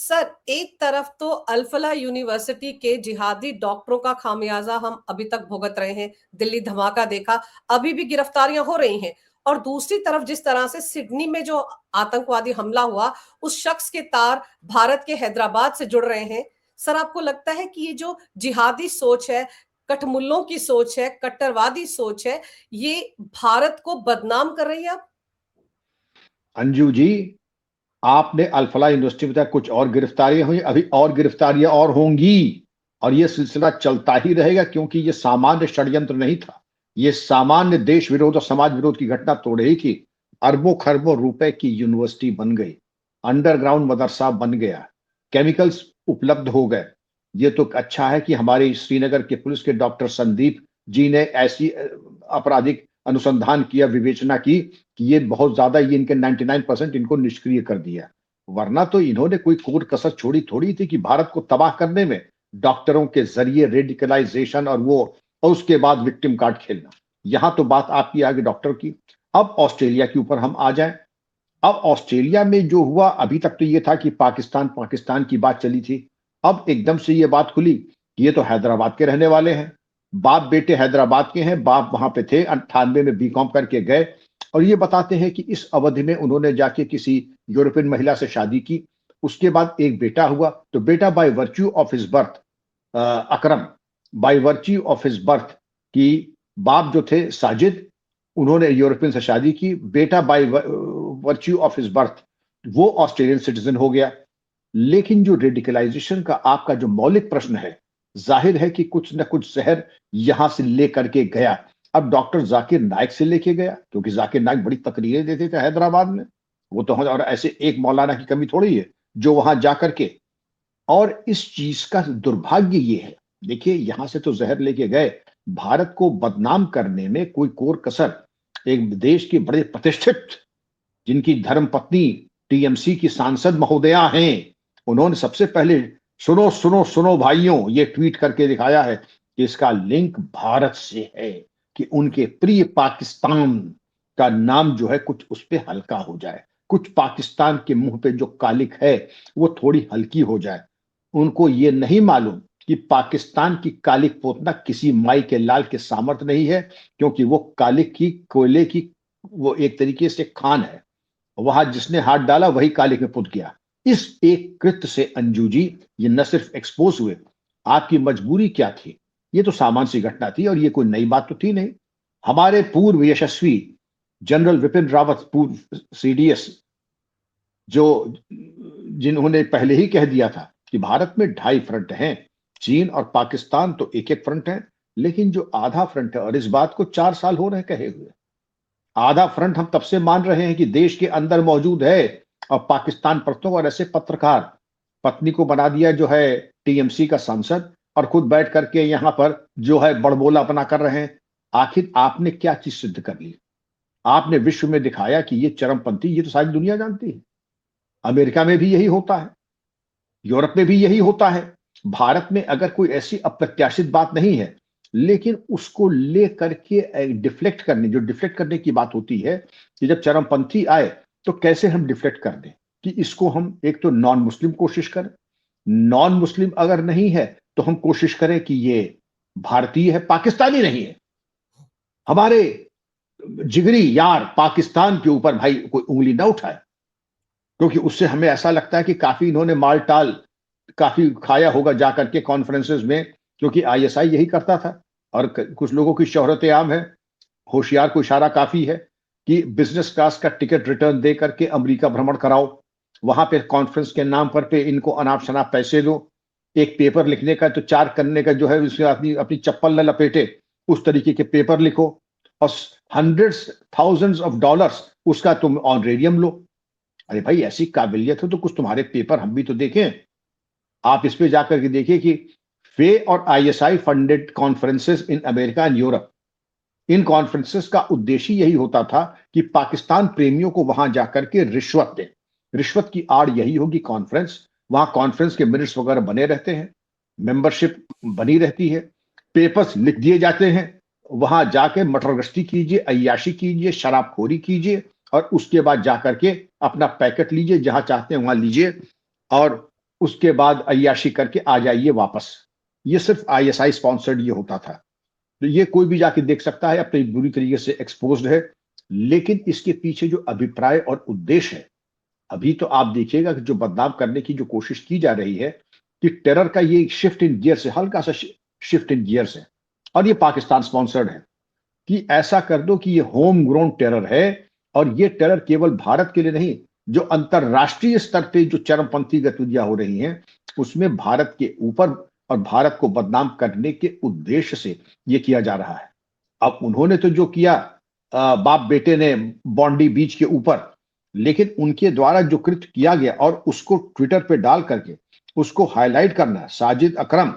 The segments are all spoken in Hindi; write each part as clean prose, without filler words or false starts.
सर, एक तरफ तो अल-फलाह यूनिवर्सिटी के जिहादी डॉक्टरों का खामियाजा हम अभी तक भुगत रहे हैं। दिल्ली धमाका देखा, अभी भी गिरफ्तारियां हो रही हैं। और दूसरी तरफ जिस तरह से सिडनी में जो आतंकवादी हमला हुआ, उस शख्स के तार भारत के हैदराबाद से जुड़ रहे हैं। सर, आपको लगता है कि ये जो जिहादी सोच है, कठमुल्लों की सोच है, कट्टरवादी सोच है, ये भारत को बदनाम कर रही है अब? अंजू जी, आपने अल-फलाह यूनिवर्सिटी में बताया कुछ और गिरफ्तारियां हुई, अभी और गिरफ्तारियां और होंगी और यह सिलसिला चलता ही रहेगा क्योंकि यह सामान्य षड्यंत्र नहीं था। यह सामान्य देश विरोध और समाज विरोध की घटना तो रही थी। अरबों खरबों रुपए की यूनिवर्सिटी बन गई, अंडरग्राउंड मदरसा बन गया, केमिकल्स उपलब्ध हो गए। ये तो अच्छा है कि हमारे श्रीनगर के पुलिस के डॉक्टर संदीप जी ने ऐसी आपराधिक अनुसंधान किया, विवेचना की कि ये बहुत ज्यादा, ये इनके 99% इनको निष्क्रिय कर दिया। वरना तो इन्होंने कोई कोर कसर छोड़ी थोड़ी थी कि भारत को तबाह करने में डॉक्टरों के जरिए रेडिकलाइजेशन और उसके बाद विक्टिम कार्ड खेलना। यहां तो बात आपकी आगे डॉक्टर की। अब ऑस्ट्रेलिया के ऊपर हम आ जाएं। अब ऑस्ट्रेलिया में जो हुआ, अभी तक तो ये था कि पाकिस्तान पाकिस्तान की बात चली थी। अब एकदम से ये बात खुली कि ये तो हैदराबाद के रहने वाले हैं, बाप बेटे हैदराबाद के हैं, बाप वहां पे थे, 98 में बीकॉम करके गए और ये बताते हैं कि इस अवधि में उन्होंने जाके किसी यूरोपियन महिला से शादी की, उसके बाद एक बेटा हुआ। तो बेटा by virtue of his birth, Akram, by virtue of his birth की बाप जो थे साजिद, उन्होंने यूरोपियन से शादी की, बेटा by virtue of his birth वो ऑस्ट्रेलियन सिटीजन हो गया। लेकिन जो रेडिकलाइजेशन का आपका जो मौलिक प्रश्न है, जाहिर है कि कुछ न कुछ जहर यहां से लेकर के गया। अब डॉक्टर जाकिर नाइक से लेके गया, क्योंकि जाकिर नाइक बड़ी तकरीरें देते थे हैदराबाद में। वो तो, और ऐसे एक मौलाना की कमी थोड़ी है जो वहां जाकर के, और इस चीज का दुर्भाग्य ये है, देखिए यहां से तो जहर लेके गए, भारत को बदनाम करने में कोई कोर कसर, एक देश के बड़े प्रतिष्ठित, जिनकी धर्मपत्नी टीएमसी की सांसद महोदया हैं, उन्होंने सबसे पहले सुनो सुनो सुनो भाइयों ये ट्वीट करके दिखाया है कि इसका लिंक भारत से है, कि उनके प्रिय पाकिस्तान का नाम जो है कुछ उस पे हल्का हो जाए, कुछ पाकिस्तान के मुंह पे जो कालिक है वो थोड़ी हल्की हो जाए। उनको ये नहीं मालूम कि पाकिस्तान की कालिक पोतना किसी माई के लाल के सामर्थ्य नहीं है, क्योंकि वो कालिक की, कोयले की, वो एक तरीके से खान है। वहां जिसने हाथ डाला वही कालिक में पुत गया। इस एक कृत्य से अंजू जी ये न सिर्फ एक्सपोज हुए, आपकी मजबूरी क्या थी, ये तो सामान्य सी घटना थी और ये कोई नई बात तो थी नहीं। हमारे पूर्व यशस्वी जनरल विपिन रावत, पूर्व सीडीएस, जो जिन्होंने पहले ही कह दिया था कि भारत में 2.5 फ्रंट हैं, चीन और पाकिस्तान तो एक एक फ्रंट है, लेकिन जो आधा फ्रंट है, और इस बात को 4 साल हो रहे कहे हुए, आधा फ्रंट हम तब से मान रहे हैं कि देश के अंदर मौजूद है और पाकिस्तान परतों, और ऐसे पत्रकार पत्नी को बना दिया जो है टीएमसी का सांसद, और खुद बैठ करके यहां पर जो है बड़बोला अपना कर रहे हैं। आखिर आपने क्या चीज सिद्ध कर ली? आपने विश्व में दिखाया कि ये चरमपंथी, ये तो सारी दुनिया जानती है, अमेरिका में भी यही होता है, यूरोप में भी यही होता है। भारत में अगर कोई ऐसी अप्रत्याशित बात नहीं है, लेकिन उसको ले करके डिफ्लेक्ट करने, जो डिफ्लेक्ट करने की बात होती है कि जब चरमपंथी आए तो कैसे हम डिफ्लेक्ट कर दें, कि इसको हम एक तो नॉन मुस्लिम कोशिश करें, नॉन मुस्लिम अगर नहीं है तो हम कोशिश करें कि ये भारतीय है, पाकिस्तानी नहीं है। हमारे जिगरी यार पाकिस्तान के ऊपर भाई कोई उंगली ना उठाए, क्योंकि उससे हमें ऐसा लगता है कि काफी इन्होंने माल टाल काफी खाया होगा जाकर के कॉन्फ्रेंसेस में, क्योंकि आईएसआई यही करता था। और कुछ लोगों की शोहरत आम है, होशियार को इशारा काफी है कि बिजनेस क्लास का टिकट रिटर्न दे करके अमेरिका भ्रमण कराओ, वहां पे कॉन्फ्रेंस के नाम पर पे इनको अनाप शनाप पैसे दो, एक पेपर लिखने का तो 4 करने का जो है, उसके अपनी अपनी चप्पल न लपेटे उस तरीके के पेपर लिखो, और हंड्रेड्स थाउजेंड्स ऑफ डॉलर्स उसका तुम ऑनरेडियम लो। अरे भाई ऐसी काबिलियत हो तो कुछ तुम्हारे पेपर हम भी तो देखें। आप इस पे जाकर के देखिए कि फे और ISI funded conferences in America and Europe, in conferences का उद्देश्य यही होता था कि पाकिस्तान प्रेमियों को वहां जाकर के रिश्वत दें। रिश्वत की आड़ यही होगी कॉन्फ्रेंस, वहां कॉन्फ्रेंस के मिनट्स वगैरह बने रहते हैं, मेंबरशिप बनी रहती है, पेपर्स लिख दिए जाते हैं, वहां जाके मटरगश्ती कीजिए, अय्याशी कीजिए, शराबखोरी कीजिए, और उसके बाद जाकर के अपना पैकेट लीजिए, जहां चाहते हैं वहां लीजिए, और उसके बाद अय्याशी करके आ जाइए वापस। ये सिर्फ आईएसआई स्पॉन्सर्ड ये होता था। तो ये कोई भी जाके देख सकता है, अपनी बुरी तरीके से एक्सपोज्ड है। लेकिन इसके पीछे जो अभिप्राय और उद्देश्य है, अभी तो आप देखिएगा कि जो बदनाम करने की जो कोशिश की जा रही है कि टेरर का ये शिफ्ट इन गियर्स है, हल्का सा शिफ्ट इन गियर्स है, और ये पाकिस्तान स्पॉन्सर्ड है कि ऐसा कर दो कि ये होम ग्रोन टेरर है। और ये टेरर केवल भारत के लिए नहीं, जो अंतरराष्ट्रीय स्तर पे जो चरमपंथी गतिविधियां हो रही हैं उसमें भारत के ऊपर और भारत को बदनाम करने के उद्देश्य से ये किया जा रहा है। अब उन्होंने तो जो किया बाप बेटे ने बॉन्डी बीच के ऊपर, लेकिन उनके द्वारा जो कृत्य किया गया और उसको ट्विटर पे डाल करके उसको हाईलाइट करना, साजिद अकरम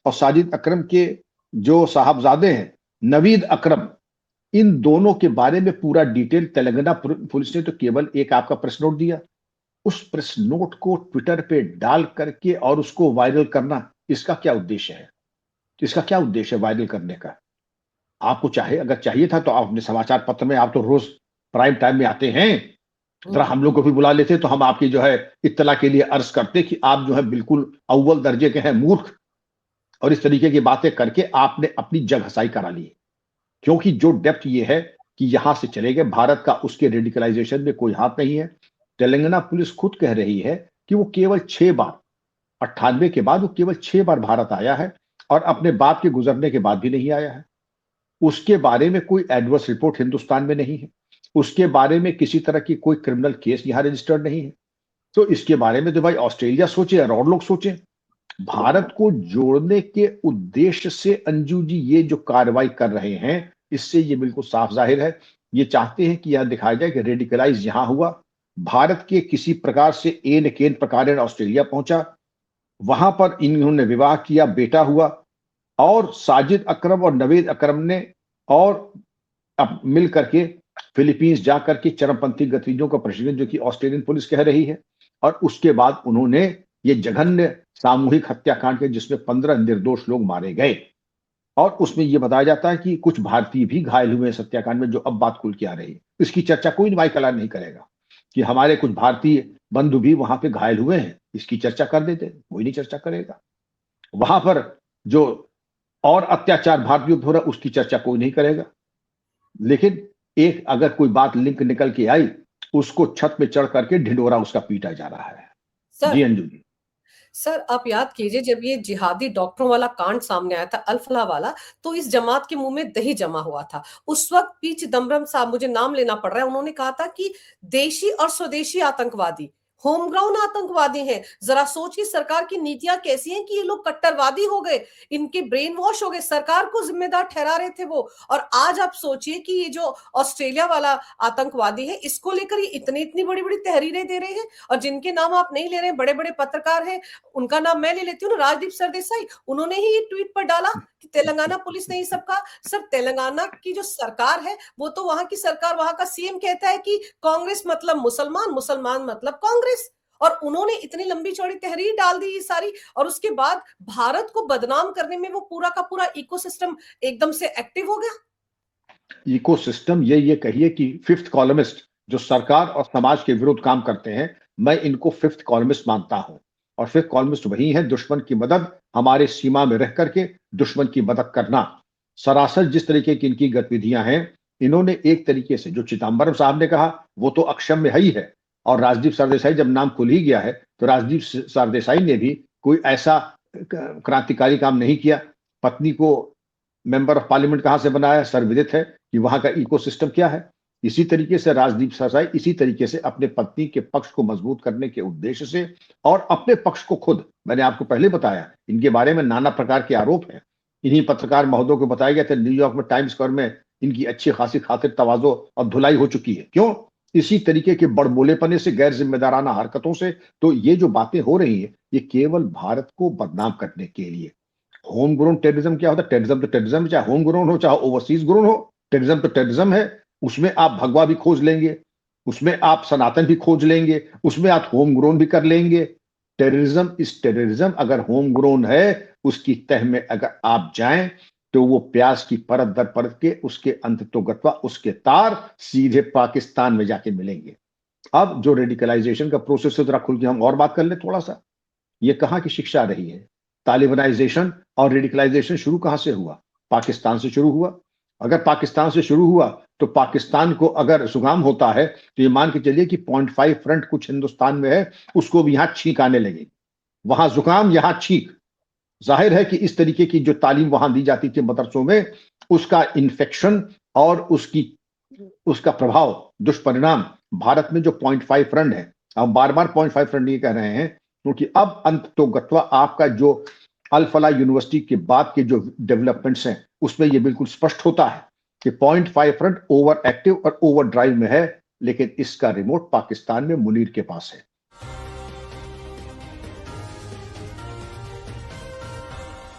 और साजिद अकरम के जो साहबजादे हैं नवीद अकरम, इन दोनों के बारे में पूरा डिटेल तेलंगाना पुलिस ने तो केवल एक आपका प्रेस नोट दिया। उस प्रेस नोट को ट्विटर पे डाल करके और उसको वायरल करना, इसका क्या उद्देश्य है? इसका क्या उद्देश्य है वायरल करने का? आपको चाहे अगर चाहिए था तो आप अपने समाचार पत्र में, आप तो रोज प्राइम टाइम में आते हैं, जरा हम लोग को भी बुला लेते तो हम आपकी जो है इत्तला के लिए अर्ज करते कि आप जो है बिल्कुल अव्वल दर्जे के हैं मूर्ख, और इस तरीके की बातें करके आपने अपनी जग हसाई करा ली। क्योंकि जो डेप्थ ये है कि यहां से चले गए, भारत का उसके रेडिकलाइजेशन में कोई हाथ नहीं है। तेलंगाना पुलिस खुद कह रही है कि वो केवल 6 बार 98 के बाद वो केवल 6 बार भारत आया है और अपने बाप के गुजरने के बाद भी नहीं आया है। उसके बारे में कोई एडवर्स रिपोर्ट हिंदुस्तान में नहीं है, उसके बारे में किसी तरह की कोई क्रिमिनल केस यहां रजिस्टर्ड नहीं है। तो इसके बारे में तो भाई ऑस्ट्रेलिया सोचे और लोग सोचे। भारत को जोड़ने के उद्देश्य से अंजू जी ये जो कार्रवाई कर रहे हैं, इससे ये बिल्कुल साफ जाहिर है ये चाहते हैं कि यह दिखाया जाए कि रेडिकलाइज यहां हुआ, भारत के किसी प्रकार से एन केन प्रकार ऑस्ट्रेलिया पहुंचा, वहां पर इन्होंने विवाह किया, बेटा हुआ, और साजिद अकरम और नवीद अकरम ने और अब मिल करके फिलीपींस जाकर के चरमपंथी गतिविधियों का प्रशिक्षण, जो कि ऑस्ट्रेलियन पुलिस कह रही है, और उसके बाद उन्होंने ये जघन्य सामूहिक हत्याकांड के जिसमें 15 निर्दोष लोग मारे गए। और उसमें यह बताया जाता है कि कुछ भारतीय भी घायल हुए इस हत्याकांड में, जो अब बात खुल के आ रही है। इसकी चर्चा कोई न्याय कलार नहीं करेगा कि हमारे कुछ भारतीय बंधु भी वहां पे घायल हुए हैं, इसकी चर्चा कर देते, कोई नहीं चर्चा करेगा। वहां पर जो और अत्याचार भारतीयों पर हो रहा उसकी चर्चा कोई नहीं करेगा। लेकिन एक अगर कोई बात लिंक निकल के आई, उसको छत पे चढ़ करके ढिंडोरा उसका पीटा जा रहा है। जी अंजू जी। सर आप याद कीजिए, जब ये जिहादी डॉक्टरों वाला कांड सामने आया था, अल-फलाह वाला, तो इस जमात के मुंह में दही जमा हुआ था। उस वक्त पी चिदम्बरम साहब, मुझे नाम लेना पड़ रहा है, उन्होंने कहा था कि देशी और स्वदेशी आतंकवादी होम ग्राउंड आतंकवादी हैं। जरा सोचिए सरकार की नीतियां कैसी हैं कि ये लोग कट्टरवादी हो गए, इनके ब्रेन वॉश हो गए, सरकार को जिम्मेदार ठहरा रहे थे वो। और आज आप सोचिए कि ये जो ऑस्ट्रेलिया वाला आतंकवादी है, इसको लेकर ये इतनी इतनी बड़ी बड़ी तहरीरें दे रहे हैं, और जिनके नाम आप नहीं ले रहे हैं, बड़े बड़े पत्रकार हैं, उनका नाम मैं ले लेती हूँ, राजदीप सरदेसाई, उन्होंने ही ये ट्वीट पर डाला कि तेलंगाना पुलिस ने ये सब कहा। सर तेलंगाना की जो सरकार है, वो तो वहां की सरकार, वहां का सीएम कहता है कि कांग्रेस मतलब मुसलमान, मुसलमान मतलब कांग्रेस, और उन्होंने इतनी लंबी चौड़ी तहरीर डाल दी ये सारी, और उसके बाद भारत को बदनाम करने में वो पूरा का पूरा इकोसिस्टम एकदम से एक्टिव हो गया। इकोसिस्टम ये कहिए कि फिफ्थ कॉलमिस्ट जो सरकार और समाज के विरुद्ध काम करते हैं, मैं इनको फिफ्थ कॉलमिस्ट मानता हूं। और फिफ्थ कॉलमिस्ट वही है दुश्मन की मदद, हमारे सीमा में रह करके दुश्मन की मदद करना। सरासर जिस तरीके की इनकी गतिविधियां हैं, इन्होंने एक तरीके से जो चिदम्बरम साहब ने कहा वो तो अक्षम्य ही है, और राजदीप सरदेसाई जब नाम खुल ही गया है तो राजदीप सरदेसाई ने भी कोई ऐसा क्रांतिकारी काम नहीं किया। पत्नी को मेंबर ऑफ पार्लियामेंट कहां से बनाया, सर्वविदित है कि वहां का इकोसिस्टम क्या है। इसी तरीके से राजदीप सरदेसाई इसी तरीके से अपने पत्नी के पक्ष को मजबूत करने के उद्देश्य से और अपने पक्ष को खुद, मैंने आपको पहले बताया इनके बारे में नाना प्रकार के आरोप हैं। इन्हीं पत्रकार महोदयों को बताया गया था न्यूयॉर्क में टाइम्स स्क्वायर में इनकी अच्छी खासी खातिर तवाजो और धुलाई हो चुकी है। क्यों? इसी तरीके के बड़बोलेपने से, गैर जिम्मेदाराना हरकतों से। तो ये जो बातें हो रही है ये केवल भारत को बदनाम करने के लिए। होम ग्रोन टेररिज्म क्या होता है? टेररिज्म तो टेररिज्म, चाहे होम ग्रोन हो चाहे ओवरसीज ग्रोन हो, टेररिज्म तो टेररिज्म है। उसमें आप भगवा भी खोज लेंगे, उसमें आप सनातन भी खोज लेंगे, उसमें आप होम ग्रोन भी कर लेंगे। टेररिज्म इज टेररिज्म अगर होम ग्रोन है, उसकी तह में अगर आप जाएं तो वो प्याज की परत दर परत के उसके अंततोगत्वा उसके तार सीधे पाकिस्तान में जाके मिलेंगे। अब जो रेडिकलाइजेशन का प्रोसेस है, जरा खुल के हम और बात कर ले थोड़ा सा। ये कहाँ की शिक्षा रही है? तालिबानाइजेशन और रेडिकलाइजेशन शुरू कहाँ से हुआ? पाकिस्तान से शुरू हुआ। अगर पाकिस्तान से शुरू हुआ तो पाकिस्तान को अगर जुकाम होता है तो ये मान के चलिए कि 0.5 फ्रंट कुछ हिंदुस्तान में है, उसको भी यहां छींक आने लगेगी। वहां जुकाम, यहां छींक। जाहिर है कि इस तरीके की जो तालीम वहां दी जाती थी मदरसों में, उसका इन्फेक्शन और उसका प्रभाव, दुष्परिणाम भारत में जो 0.5 फ्रंट है, हम बार बार 0.5 फ्रंट नहीं कह रहे हैं, क्योंकि अब अंत तो गत्वा आपका जो अल फला यूनिवर्सिटी के बाद के जो डेवलपमेंट्स हैं उसमें ये बिल्कुल स्पष्ट होता है कि 0.5 फ्रंट ओवर एक्टिव और ओवर ड्राइव में है, लेकिन इसका रिमोट पाकिस्तान में मुनीर के पास है।